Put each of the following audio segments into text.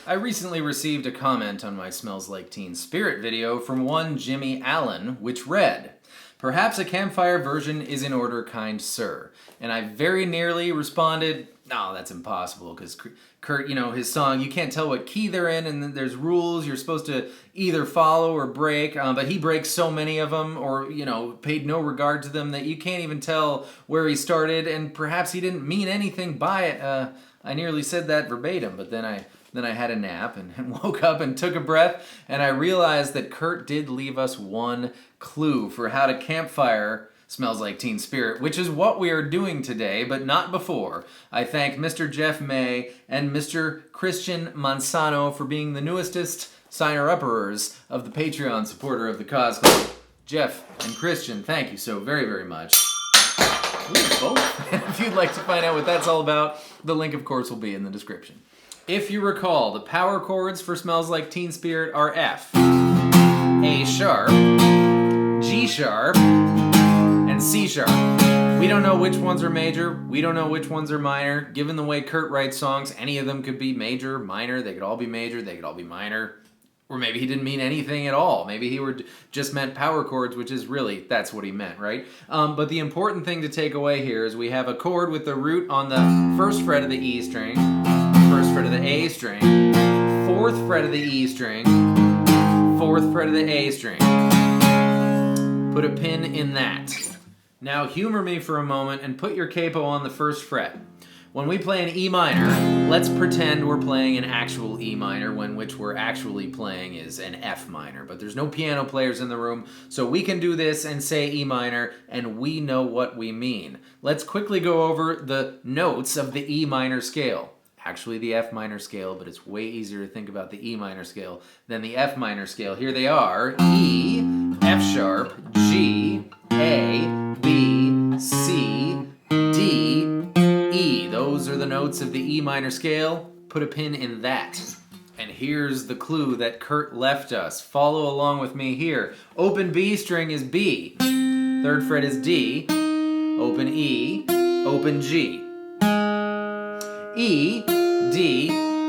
I recently received a comment on my Smells Like Teen Spirit video from one Jimmy Allen, which read, "Perhaps a Campfire version is in order, kind sir." And I very nearly responded, "No, that's impossible, because Kurt, you know, his song, you can't tell what key they're in, and there's rules you're supposed to either follow or break, but he breaks so many of them, or, you know, paid no regard to them, that you can't even tell where he started, and perhaps he didn't mean anything by it." I nearly said that verbatim, but then I had a nap and woke up and took a breath, and I realized that Kurt did leave us one clue for how to campfire Smells Like Teen Spirit, which is what we are doing today, but not before. I thank Mr. Jeff May and Mr. Christian Manzano for being the newestest signer-upperers of the Patreon supporter of the Cause Club. Jeff and Christian, thank you so very, very much. If you'd like to find out what that's all about, the link, of course, will be in the description. If you recall, the power chords for Smells Like Teen Spirit are F, A sharp, G sharp, and C sharp. We don't know which ones are major, we don't know which ones are minor. Given the way Kurt writes songs, any of them could be major, minor, they could all be major, they could all be minor. Or maybe he didn't mean anything at all. Maybe he just meant power chords, which is really, that's what he meant, right? But the important thing to take away here is we have a chord with the root on the first fret of the E string, first fret of the A string, fourth fret of the E string, fourth fret of the A string. Put a pin in that. Now humor me for a moment and put your capo on the first fret. When we play an E minor, let's pretend we're playing an actual E minor when which we're actually playing is an F minor. But there's no piano players in the room, so we can do this and say E minor, and we know what we mean. Let's quickly go over the notes of the E minor scale. Actually the F minor scale, but it's way easier to think about the E minor scale than the F minor scale. Here they are: E, F sharp, G, A, B, C, D, E. Those are the notes of the E minor scale. Put a pin in that. And here's the clue that Kurt left us. Follow along with me here. Open B string is B. Third fret is D. Open E. Open G. E, D.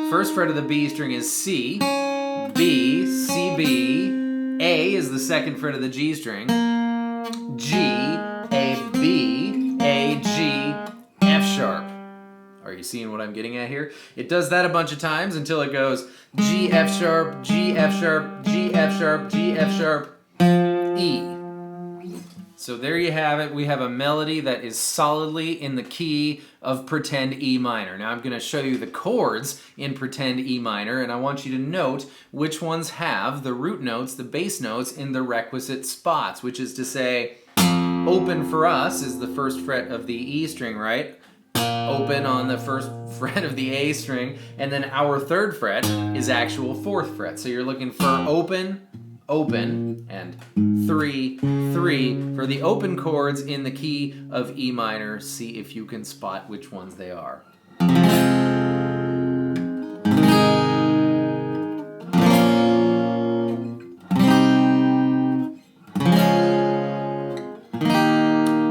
First fret of the B string is C. B, C, B. A is the second fret of the G string. G, A, B, A, G, F sharp. Are you seeing what I'm getting at here? It does that a bunch of times until it goes G, F sharp, G, F sharp, G, F sharp, G, F sharp, E. So there you have it. We have a melody that is solidly in the key of pretend E minor. Now I'm going to show you the chords in pretend E minor, and I want you to note which ones have the root notes, the bass notes, in the requisite spots, which is to say, open for us is the first fret of the E string, right? Open on the first fret of the A string, and then our third fret is actual fourth fret. So you're looking for open, open, and 3, 3 for the open chords in the key of E minor. See if you can spot which ones they are.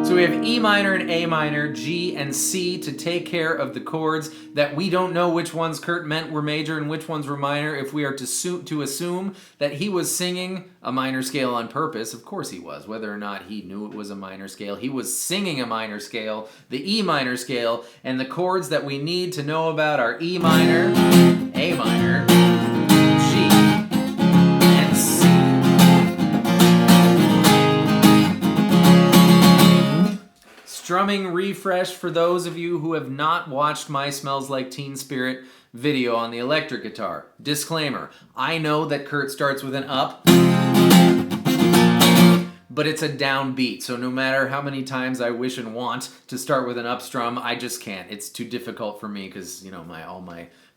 So we have E minor and A minor, G and C to take care of the chords that we don't know which ones Kurt meant were major and which ones were minor. If we are to assume that he was singing a minor scale on purpose, of course he was, whether or not he knew it was a minor scale. He was singing a minor scale, the E minor scale, and the chords that we need to know about are E minor, A minor, G, and C. Strumming refresh for those of you who have not watched my Smells Like Teen Spirit video on the electric guitar. Disclaimer, I know that Kurt starts with an up, but it's a down beat, so no matter how many times I wish and want to start with an up strum, I just can't. It's too difficult for me because, you know,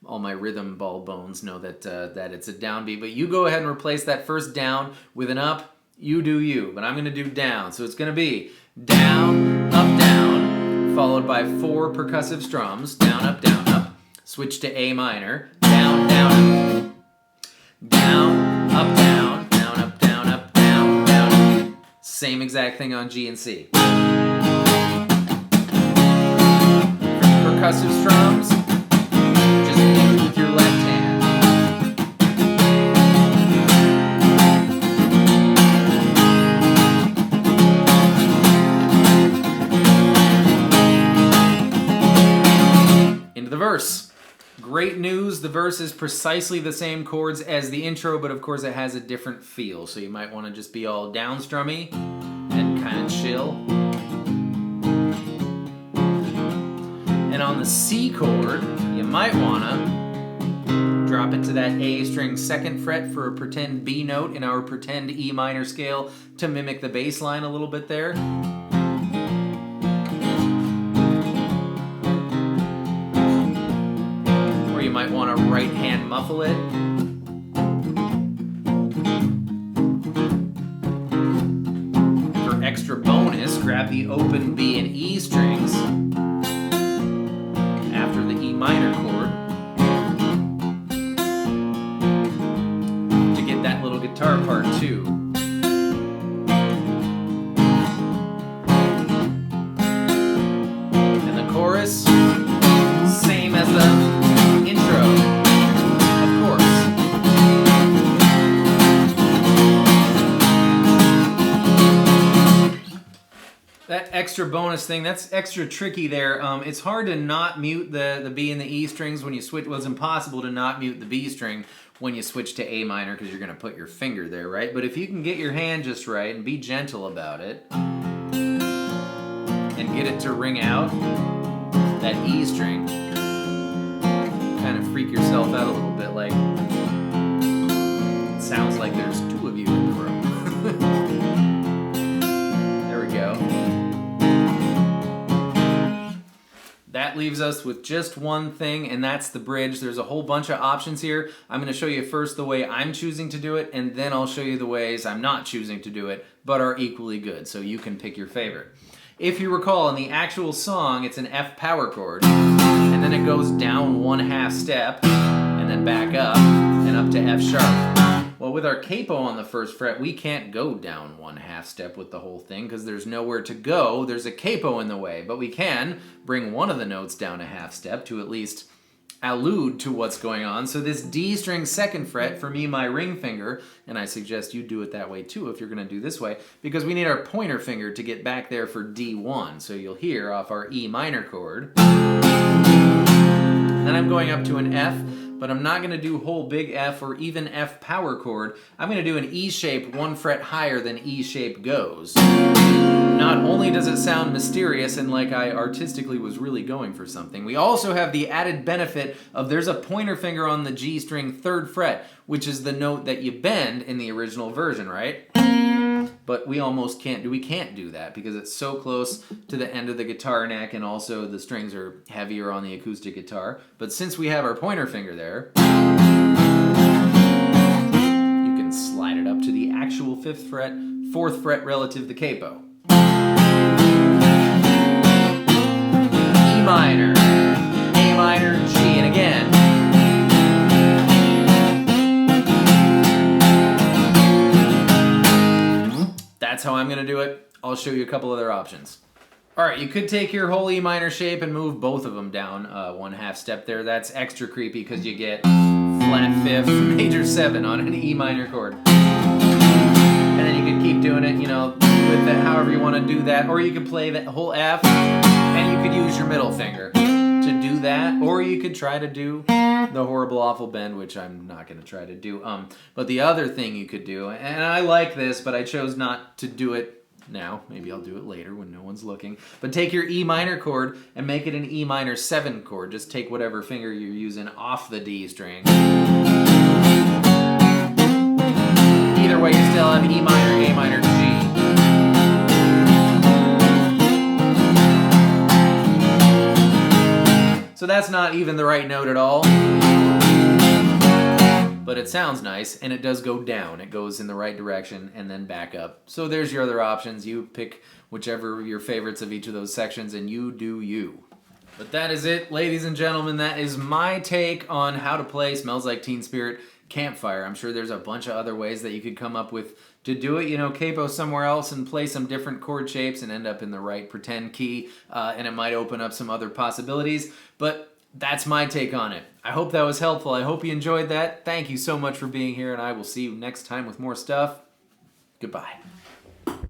all my rhythm ball bones know that it's a down beat. But you go ahead and replace that first down with an up, you do you. But I'm going to do down, so it's going to be down, up, down, followed by 4 percussive strums, down, up, switch to A minor, down, down, down, up, down, down, up, down, up, down, down. Same exact thing on G and C. For percussive strums, just mute with your left hand. blues, the verse is precisely the same chords as the intro, but of course it has a different feel. So you might want to just be all down strummy and kind of chill. And on the C chord, you might want to drop it to that A string 2nd fret for a pretend B note in our pretend E minor scale to mimic the bass line a little bit there. Or you might want to right hand muffle it. For extra bonus, grab the open B and E strings after the E minor chord to get that little guitar part too. And the chorus, same as the intro, of course. That extra bonus thing, that's extra tricky there. It's hard to not mute the B and the E strings when you switch. Well, it's impossible to not mute the B string when you switch to A minor because you're going to put your finger there, right? But if you can get your hand just right and be gentle about it and get it to ring out that E string, kind of freak yourself out a little bit, like it sounds like there's 2 of you in the room. There we go. That leaves us with just one thing, and that's the bridge. There's a whole bunch of options here. I'm going to show you first the way I'm choosing to do it, and then I'll show you the ways I'm not choosing to do it, but are equally good, so you can pick your favorite. If you recall, in the actual song, it's an F power chord, and then it goes down 1/2 step, and then back up, and up to F sharp. Well, with our capo on the 1st fret, we can't go down 1/2 step with the whole thing because there's nowhere to go. There's a capo in the way, but we can bring one of the notes down 1/2 step to at least allude to what's going on. So this D string 2nd fret, for me, my ring finger, and I suggest you do it that way too if you're going to do this way, because we need our pointer finger to get back there for D1. So you'll hear off our E minor chord. Then I'm going up to an F, but I'm not going to do whole big F or even F power chord. I'm going to do an E shape 1 fret higher than E shape goes. Not only does it sound mysterious and like I artistically was really going for something, we also have the added benefit of there's a pointer finger on the G string 3rd fret, which is the note that you bend in the original version, right? But we almost can't do that because it's so close to the end of the guitar neck, and also the strings are heavier on the acoustic guitar. But since we have our pointer finger there, you can slide it up to the actual 5th fret, 4th fret relative to the capo. E minor, A minor, G, and again. That's how I'm going to do it. I'll show you a couple other options. All right, you could take your whole E minor shape and move both of them down 1/2 step there. That's extra creepy because you get flat 5th, major 7 on an E minor chord. And then you could keep doing it, you know, with it however you want to do that. Or you could play that whole F and you could use your middle finger to do that. Or you could try to do the horrible awful bend, which I'm not going to try to do. But the other thing you could do, and I like this, but I chose not to do it now. Maybe I'll do it later when no one's looking. But take your E minor chord and make it an E minor 7 chord. Just take whatever finger you're using off the D string. Either way, you still have E minor, A minor, G. So that's not even the right note at all. But it sounds nice, and it does go down. It goes in the right direction and then back up. So there's your other options. You pick whichever your favorites of each of those sections, and you do you. But that is it, ladies and gentlemen. That is my take on how to play Smells Like Teen Spirit Campfire. I'm sure there's a bunch of other ways that you could come up with to do it. You know, capo somewhere else and play some different chord shapes and end up in the right pretend key, and it might open up some other possibilities. But that's my take on it. I hope that was helpful. I hope you enjoyed that. Thank you so much for being here, and I will see you next time with more stuff. Goodbye.